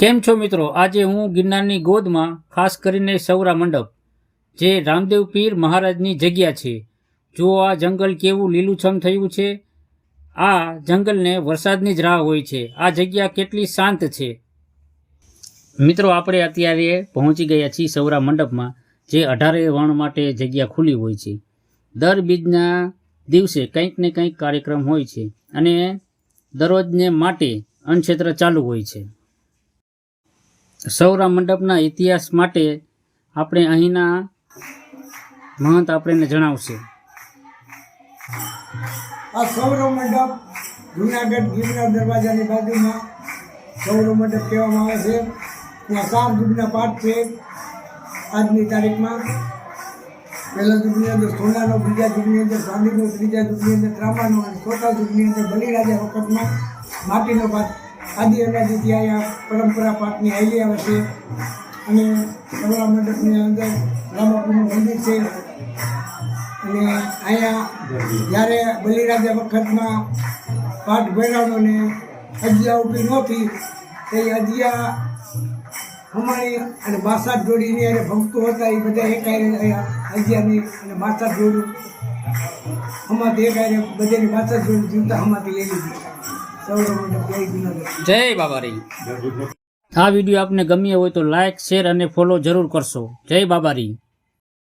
કેમ છો મિત્રો? આજે હું ગિરનારની ગોદમાં ખાસ કરીને સૌરા મંડપ જે રામદેવ પીર મહારાજની જગ્યા છે. જુઓ આ જંગલ કેવું લીલુંછમ થયું છે. આ જંગલને વરસાદની જ રાહ હોય છે. આ જગ્યા કેટલી શાંત છે. મિત્રો આપણે અત્યારે પહોંચી ગયા છીએ સૌરા મંડપમાં, જે 18 વર્ણ માટે જગ્યા ખુલ્લી હોય છે. દર બીજના દિવસે કંઈક ને કંઈક કાર્યક્રમ હોય છે અને દરરોજને માટે અન્નક્ષેત્ર ચાલુ હોય છે. સૌરા મંડપના ઇતિહાસ માટે આપણે અહીંના મહંત આપણને જણાવશે. આ સૌરો મંડપ જૂનાગઢ ગિરનાર દરવાજાની બાજુમાં સૌરો મંડપ કહેવામાં આવે છે. ત્યાં 4 યુગના પાઠ છે. આજની તારીખમાં પહેલા યુગની અંદર સોનાનો, બીજા યુગની અંદર ચાંદીનો, ત્રીજા યુગની અંદર ત્રાંબાનો અને ચોથા યુગની અંદર બલિરાજા વખતમાં માટીનો પાઠ આદિ અનાદિથી અહીંયા પરંપરા પાઠની હાલી આવે છે. અને સૌરા મંડપની અંદર રામાપીરનું મંદિર છે. અને અહીંયા જ્યારે બલિરાજા વખતમાં પાઠ ભરાવનો ને અજિયા ઊભી નહોતી તે અજિયા હમાણી અને બાસાત જોડીની અને ભક્તો હતા એ બધા એકાય અજિયાની અને બાસાત જોડું હમાતી એકાય બધાની બાસાત જોડી જીવતા હમાતી લઈ લીધી. સૌરો મંડપ જય જુનાગઢ, જય બાબારી. આ વિડીયો આપને ગમ્યો હોય તો લાઈક, શેર અને ફોલો જરૂર કરશો. જય બાબારી.